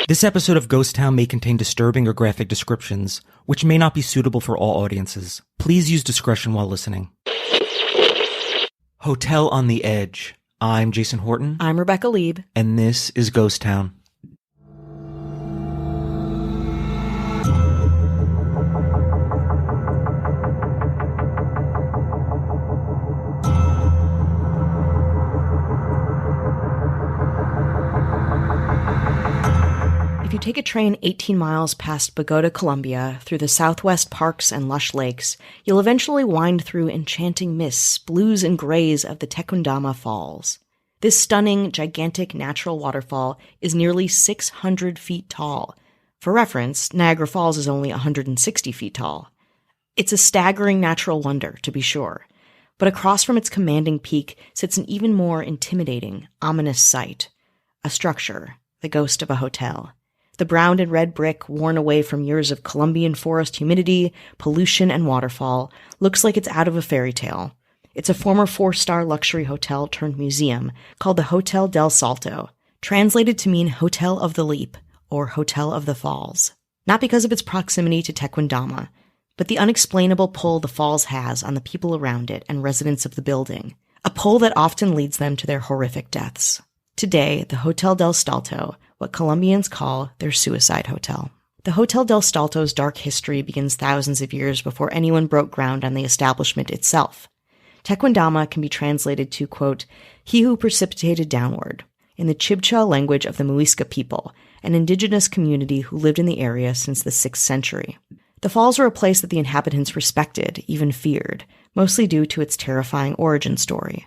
This episode of Ghost Town may contain disturbing or graphic descriptions, which may not be suitable for all audiences. Please use discretion while listening. Hotel on the Edge. I'm Jason Horton. I'm Rebecca Lieb. And this is Ghost Town. If you take a train 18 miles past Bogota, Colombia, through the southwest parks and lush lakes, you'll eventually wind through enchanting mists, blues and grays of the Tequendama Falls. This stunning, gigantic natural waterfall is nearly 600 feet tall. For reference, Niagara Falls is only 160 feet tall. It's a staggering natural wonder, to be sure. But across from its commanding peak sits an even more intimidating, ominous sight. A structure, the ghost of a hotel. The brown and red brick, worn away from years of Colombian forest humidity, pollution, and waterfall, looks like it's out of a fairy tale. It's a former 4-star luxury hotel turned museum called the Hotel del Salto, translated to mean Hotel of the Leap, or Hotel of the Falls. Not because of its proximity to Tequendama, but the unexplainable pull the falls has on the people around it and residents of the building, a pull that often leads them to their horrific deaths. Today, the Hotel del Salto, what Colombians call their suicide hotel. The Hotel del Salto's dark history begins thousands of years before anyone broke ground on the establishment itself. Tequendama can be translated to, quote, he who precipitated downward, in the Chibcha language of the Muisca people, an indigenous community who lived in the area since the 6th century. The falls were a place that the inhabitants respected, even feared, mostly due to its terrifying origin story.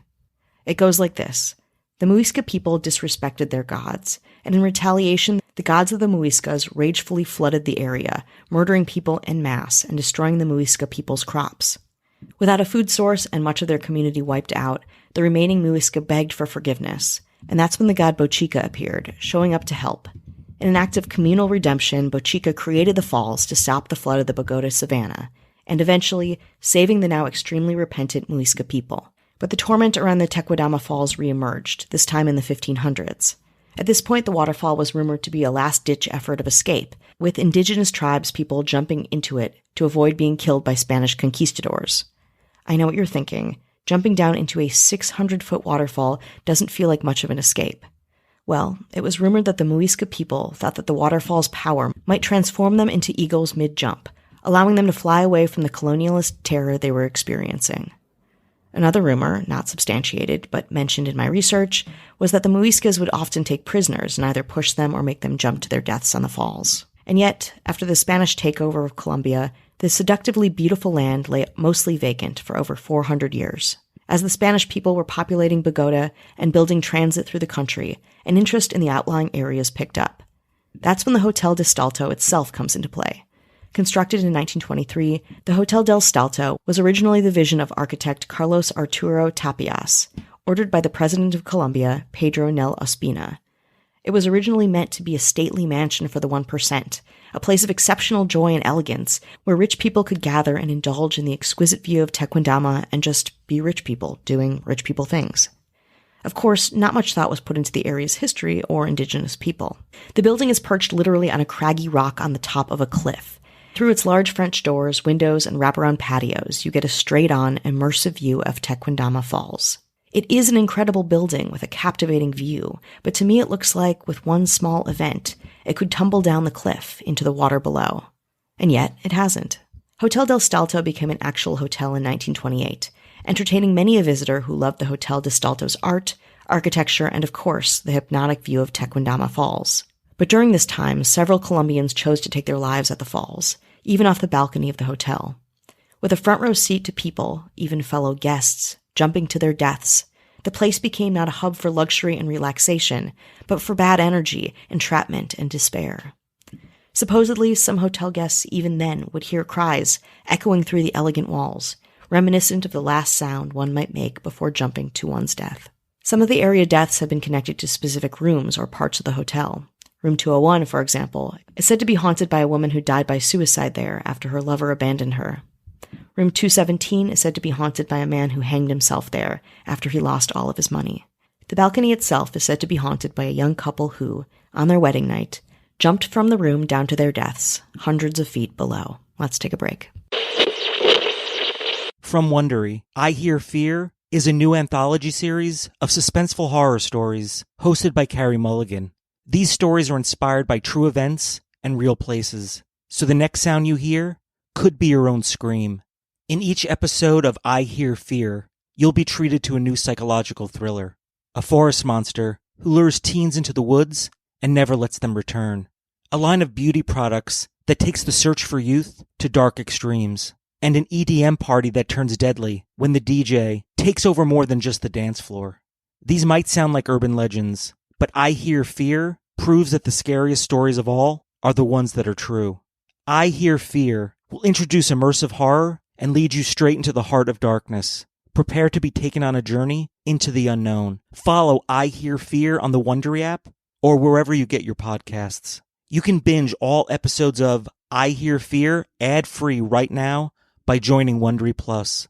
It goes like this. The Muisca people disrespected their gods, and in retaliation, the gods of the Muiscas ragefully flooded the area, murdering people en masse and destroying the Muisca people's crops. Without a food source and much of their community wiped out, the remaining Muisca begged for forgiveness, and that's when the god Bochica appeared, showing up to help. In an act of communal redemption, Bochica created the falls to stop the flood of the Bogota savanna, and eventually saving the now extremely repentant Muisca people. But the torment around the Tequendama Falls reemerged, this time in the 1500s. At this point, the waterfall was rumored to be a last-ditch effort of escape, with indigenous tribes people jumping into it to avoid being killed by Spanish conquistadors. I know what you're thinking. Jumping down into a 600-foot waterfall doesn't feel like much of an escape. Well, it was rumored that the Muisca people thought that the waterfall's power might transform them into eagles mid-jump, allowing them to fly away from the colonialist terror they were experiencing. Another rumor, not substantiated, but mentioned in my research, was that the Muiscas would often take prisoners and either push them or make them jump to their deaths on the falls. And yet, after the Spanish takeover of Colombia, this seductively beautiful land lay mostly vacant for over 400 years. As the Spanish people were populating Bogota and building transit through the country, an interest in the outlying areas picked up. That's when the Hotel del Salto itself comes into play. Constructed in 1923, the Hotel del Salto was originally the vision of architect Carlos Arturo Tapias, ordered by the President of Colombia, Pedro Nel Ospina. It was originally meant to be a stately mansion for the 1%, a place of exceptional joy and elegance, where rich people could gather and indulge in the exquisite view of Tequendama and just be rich people doing rich people things. Of course, not much thought was put into the area's history or indigenous people. The building is perched literally on a craggy rock on the top of a cliff. Through its large French doors, windows, and wraparound patios, you get a straight-on, immersive view of Tequendama Falls. It is an incredible building with a captivating view, but to me it looks like, with one small event, it could tumble down the cliff into the water below. And yet, it hasn't. Hotel del Salto became an actual hotel in 1928, entertaining many a visitor who loved the Hotel del Salto's art, architecture, and of course, the hypnotic view of Tequendama Falls. But during this time, several Colombians chose to take their lives at the falls, even off the balcony of the hotel. With a front row seat to people, even fellow guests, jumping to their deaths, the place became not a hub for luxury and relaxation, but for bad energy, entrapment, and despair. Supposedly, some hotel guests even then would hear cries echoing through the elegant walls, reminiscent of the last sound one might make before jumping to one's death. Some of the area deaths have been connected to specific rooms or parts of the hotel. Room 201, for example, is said to be haunted by a woman who died by suicide there after her lover abandoned her. Room 217 is said to be haunted by a man who hanged himself there after he lost all of his money. The balcony itself is said to be haunted by a young couple who, on their wedding night, jumped from the room down to their deaths, hundreds of feet below. Let's take a break. From Wondery, I Hear Fear is a new anthology series of suspenseful horror stories hosted by Carrie Mulligan. These stories are inspired by true events and real places, so the next sound you hear could be your own scream. In each episode of I Hear Fear, you'll be treated to a new psychological thriller. A forest monster who lures teens into the woods and never lets them return. A line of beauty products that takes the search for youth to dark extremes. And an EDM party that turns deadly when the DJ takes over more than just the dance floor. These might sound like urban legends, but I Hear Fear proves that the scariest stories of all are the ones that are true. I Hear Fear will introduce immersive horror and lead you straight into the heart of darkness. Prepare to be taken on a journey into the unknown. Follow I Hear Fear on the Wondery app or wherever you get your podcasts. You can binge all episodes of I Hear Fear ad-free right now by joining Wondery Plus.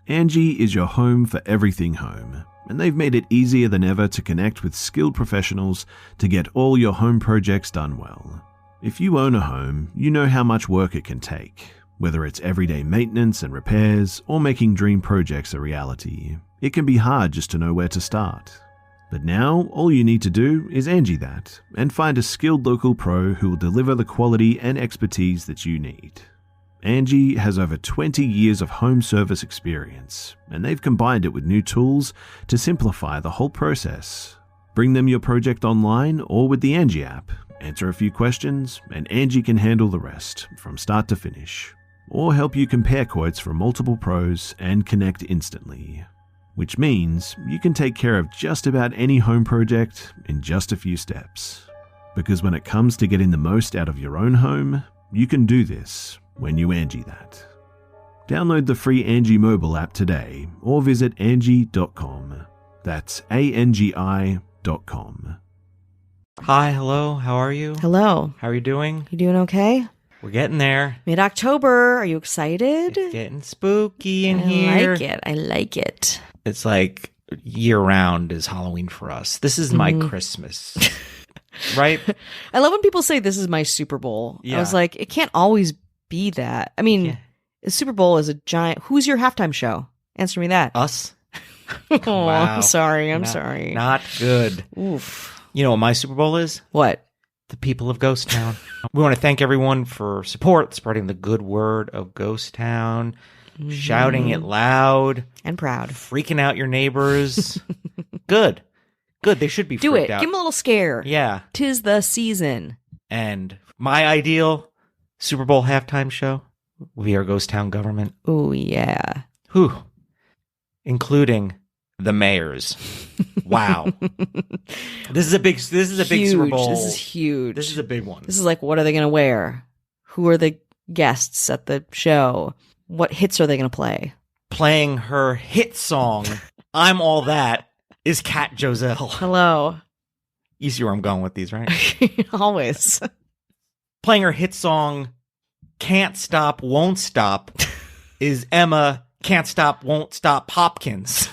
Angie is your home for everything home, and they've made it easier than ever to connect with skilled professionals to get all your home projects done well. If you own a home, you know how much work it can take, whether it's everyday maintenance and repairs or making dream projects a reality. It can be hard just to know where to start. But now, all you need to do is Angie that and find a skilled local pro who will deliver the quality and expertise that you need. Angie has over 20 years of home service experience, and they've combined it with new tools to simplify the whole process. Bring them your project online or with the Angie app, answer a few questions, and Angie can handle the rest from start to finish, or help you compare quotes from multiple pros and connect instantly. Which means you can take care of just about any home project in just a few steps. Because when it comes to getting the most out of your own home, you can do this when you Angie that. Download the free Angie mobile app today or visit Angie.com. That's ANGI.com. Hi, hello, how are you? Hello. How are you doing? You doing okay? We're getting there. Mid-October. Are you excited? It's getting spooky in here. I like it. It's like year-round is Halloween for us. This is my Christmas. Right? I love when people say this is my Super Bowl. Yeah. I was like, it can't always be that. I mean, Yeah. the Super Bowl is a giant... Who's your halftime show? Answer me that. Us? Oh, Wow. I'm sorry. I'm Not- sorry. Not good. Oof. You know what my Super Bowl is? What? The people of Ghost Town. We want to thank everyone for support, spreading the good word of Ghost Town, shouting it loud, And proud. freaking out your neighbors. Good. They should be Do freaked it. out. Give them a little scare. Yeah. 'Tis the season. And my ideal Super Bowl halftime show would be our Ghost Town government. Oh, yeah. Whew. Including the mayors. Wow. This is a big Super Bowl. This is huge. This is a big one. This is like, what are they going to wear? Who are the guests at the show? What hits are they going to play? Playing her hit song, I'm All That, is Kat Joselle. Hello. You see where I'm going with these, right? Always. Playing her hit song, Can't Stop, Won't Stop, is Emma Can't Stop, Won't Stop Hopkins.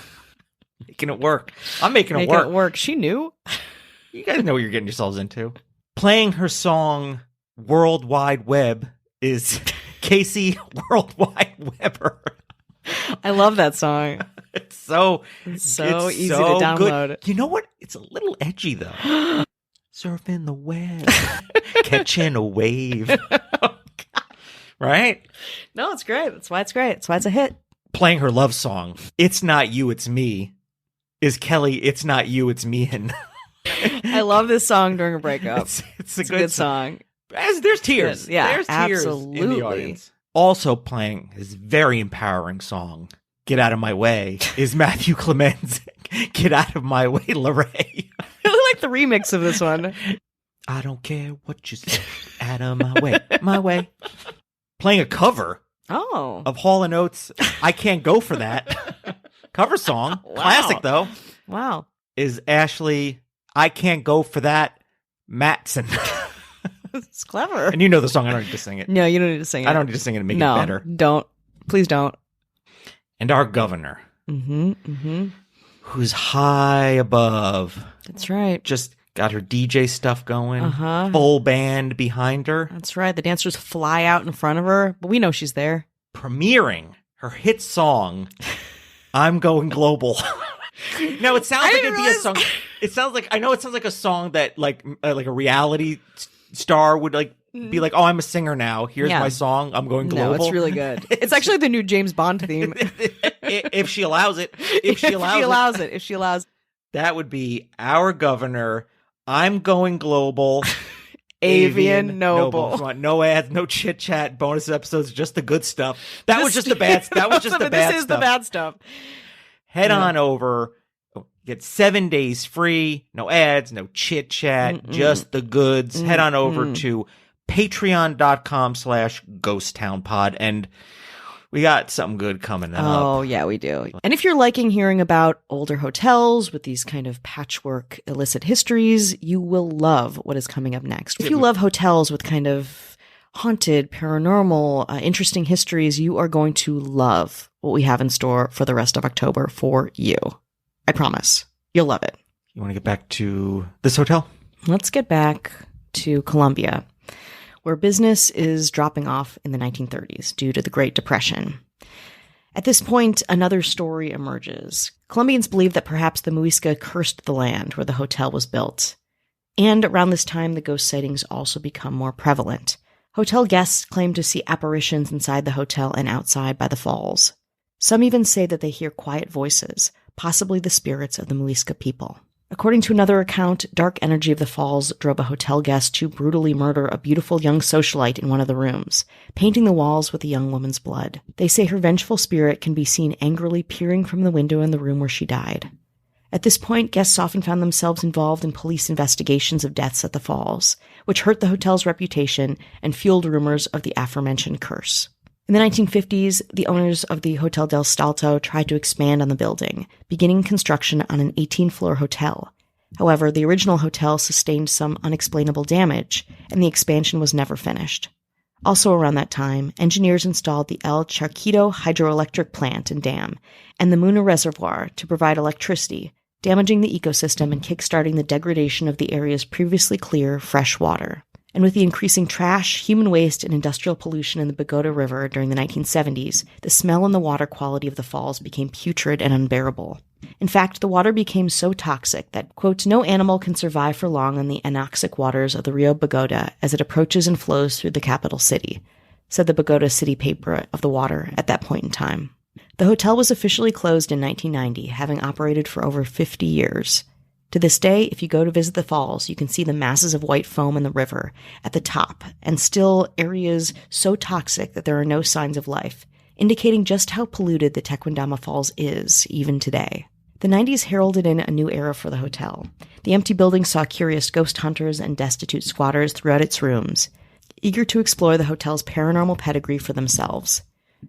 Making it work. I'm making it work. She knew. You guys know what you're getting yourselves into. Playing her song, World Wide Web, is Casey Worldwide Weber. I love that song. It's so Easy so to download. Good. You know what? It's a little edgy though. Surfing the web, catching a wave. Right? No, it's great. That's why it's great. That's why it's a hit. Playing her love song, It's Not You, It's Me, is Kelly, It's Not You, It's Me. And I love this song during a breakup. It's a good song. As there's tears. Yeah, there's tears in absolutely. the audience. Also playing his very empowering song, Get Out of My Way, is Matthew Clemens. Get Out of My Way, Lorraine. I really like the remix of this one. I don't care what you say. Out of my way, my way. Playing a cover Oh. of Hall & Oates' I Can't Go For That cover song. Wow. Classic, though. Wow. Is Ashley, I Can't Go For That, Matson. It's clever. And you know the song. I don't need to sing it. No, you don't need to sing it. I don't need to sing it to make it No, better. don't. Please don't. And our governor, Mm-hmm. Mm-hmm. who's high above, That's right. just Got her DJ stuff going. Uh-huh. Full band behind her. That's right. The dancers fly out in front of her, but we know she's there. Premiering her hit song, I'm Going Global. Now, it sounds like it'd be a song. It sounds like a song that like a reality star would be like, oh, I'm a singer now. Here's my song. I'm going global. No, it's really good. It's actually the new James Bond theme. If she allows it. If she allows. That would be our governor. I'm going global. Avian Noble. No ads, no chit chat, bonus episodes, just the good stuff. That was just the bad stuff. This is the bad stuff. Head on over. Get 7 days free. No ads, no chit chat, just the goods. Head on over to patreon.com/ghosttownpod, and we got something good coming up. Oh, yeah, we do. And if you're liking hearing about older hotels with these kind of patchwork illicit histories, you will love what is coming up next. If you love hotels with kind of haunted, paranormal, interesting histories, you are going to love what we have in store for the rest of October for you. I promise. You'll love it. You want to get back to this hotel? Let's get back to Colombia, where business is dropping off in the 1930s due to the Great Depression. At this point, another story emerges. Colombians believe that perhaps the Muisca cursed the land where the hotel was built. And around this time, the ghost sightings also become more prevalent. Hotel guests claim to see apparitions inside the hotel and outside by the falls. Some even say that they hear quiet voices, possibly the spirits of the Muisca people. According to another account, dark energy of the falls drove a hotel guest to brutally murder a beautiful young socialite in one of the rooms, painting the walls with the young woman's blood. They say her vengeful spirit can be seen angrily peering from the window in the room where she died. At this point, guests often found themselves involved in police investigations of deaths at the falls, which hurt the hotel's reputation and fueled rumors of the aforementioned curse. In the 1950s, the owners of the Hotel del Salto tried to expand on the building, beginning construction on an 18-floor hotel. However, the original hotel sustained some unexplainable damage, and the expansion was never finished. Also around that time, engineers installed the El Charquito hydroelectric plant and dam, and the Muna Reservoir to provide electricity, damaging the ecosystem and kickstarting the degradation of the area's previously clear, fresh water. And with the increasing trash, human waste, and industrial pollution in the Bogota River during the 1970s, the smell and the water quality of the falls became putrid and unbearable. In fact, the water became so toxic that, quote, no animal can survive for long in the anoxic waters of the Rio Bogota as it approaches and flows through the capital city, said the Bogota City paper of the water at that point in time. The hotel was officially closed in 1990, having operated for over 50 years. To this day, if you go to visit the falls, you can see the masses of white foam in the river at the top, and still areas so toxic that there are no signs of life, indicating just how polluted the Tequendama Falls is, even today. The 90s heralded in a new era for the hotel. The empty building saw curious ghost hunters and destitute squatters throughout its rooms, eager to explore the hotel's paranormal pedigree for themselves.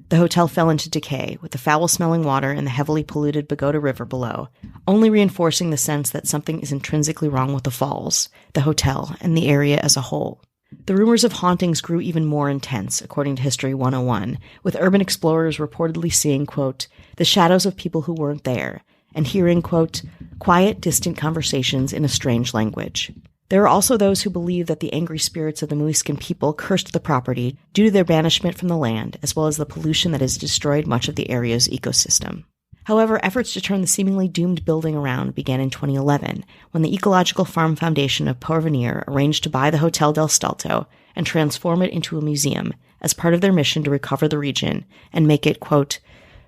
The hotel fell into decay, with the foul-smelling water in the heavily polluted Bogota River below, only reinforcing the sense that something is intrinsically wrong with the falls, the hotel, and the area as a whole. The rumors of hauntings grew even more intense, according to History 101, with urban explorers reportedly seeing, quote, the shadows of people who weren't there, and hearing, quote, quiet, distant conversations in a strange language. There are also those who believe that the angry spirits of the Muiscan people cursed the property due to their banishment from the land, as well as the pollution that has destroyed much of the area's ecosystem. However, efforts to turn the seemingly doomed building around began in 2011, when the Ecological Farm Foundation of Porvenir arranged to buy the Hotel del Salto and transform it into a museum as part of their mission to recover the region and make it, quote,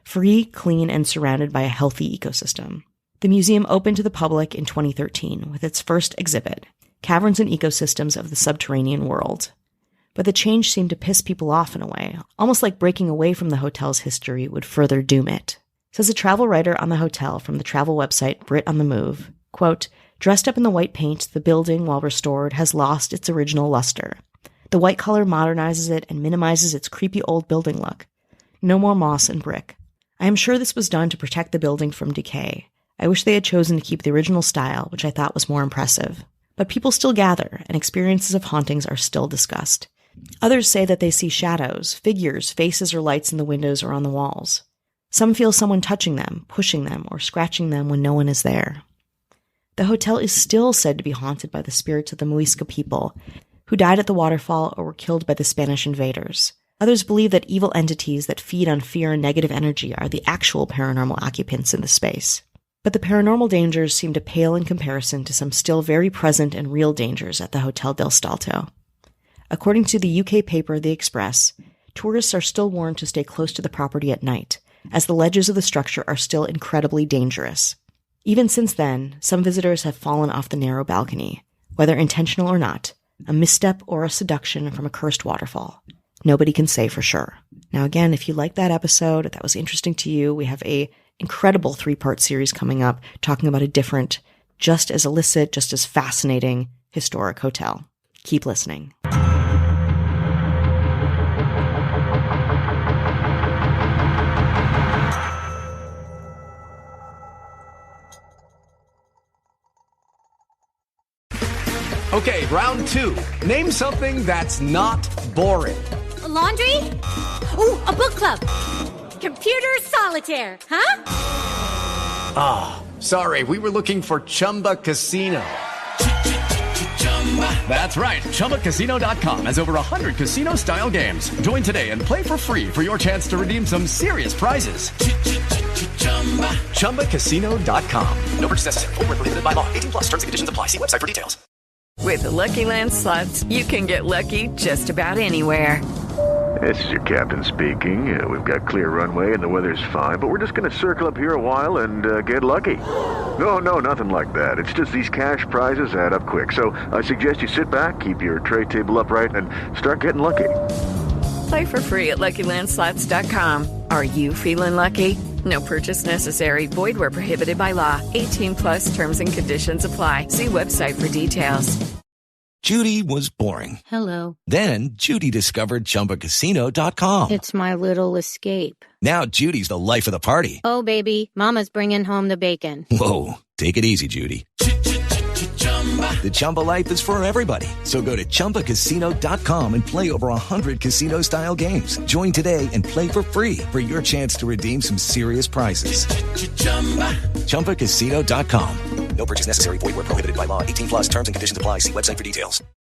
free, clean, and surrounded by a healthy ecosystem. The museum opened to the public in 2013 with its first exhibit, Caverns and Ecosystems of the Subterranean World. But the change seemed to piss people off in a way, almost like breaking away from the hotel's history would further doom it. Says a travel writer on the hotel from the travel website Brit on the Move, quote, dressed up in the white paint, the building, while restored, has lost its original luster. The white color modernizes it and minimizes its creepy old building look. No more moss and brick. I am sure this was done to protect the building from decay. I wish they had chosen to keep the original style, which I thought was more impressive. But people still gather, and experiences of hauntings are still discussed. Others say that they see shadows, figures, faces, or lights in the windows or on the walls. Some feel someone touching them, pushing them, or scratching them when no one is there. The hotel is still said to be haunted by the spirits of the Muisca people, who died at the waterfall or were killed by the Spanish invaders. Others believe that evil entities that feed on fear and negative energy are the actual paranormal occupants in the space. But the paranormal dangers seem to pale in comparison to some still very present and real dangers at the Hotel del Salto. According to the UK paper The Express, tourists are still warned to stay close to the property at night, as the ledges of the structure are still incredibly dangerous. Even since then, some visitors have fallen off the narrow balcony, whether intentional or not, a misstep or a seduction from a cursed waterfall. Nobody can say for sure. Now again, if you liked that episode, if that was interesting to you, we have a incredible 3-part series coming up talking about a different, just as illicit, just as fascinating historic hotel. Keep listening. Okay, round 2. Name something that's not boring. A laundry? Ooh, a book club. Computer solitaire, huh? Ah, sorry, we were looking for Chumba Casino. That's right, ChumbaCasino.com has over 100 casino-style games. Join today and play for free for your chance to redeem some serious prizes. ChumbaCasino.com. No purchase necessary. Void where prohibited by law. 18+ terms and conditions apply. See website for details. With the Lucky Land Slots, you can get lucky just about anywhere. This is your captain speaking. We've got clear runway and the weather's fine, but we're just going to circle up here a while and get lucky. No, nothing like that. It's just these cash prizes add up quick. So I suggest you sit back, keep your tray table upright, and start getting lucky. Play for free at LuckyLandSlots.com. Are you feeling lucky? No purchase necessary. Void where prohibited by law. 18+ terms and conditions apply. See website for details. Judy was boring. Hello. Then Judy discovered ChumbaCasino.com. It's my little escape. Now Judy's the life of the party. Oh, baby, mama's bringing home the bacon. Whoa, take it easy, Judy. The Chumba life is for everybody. So go to ChumbaCasino.com and play over 100 casino-style games. Join today and play for free for your chance to redeem some serious prizes. ChumbaCasino.com. No purchase necessary. Void where prohibited by law. 18+ terms and conditions apply. See website for details.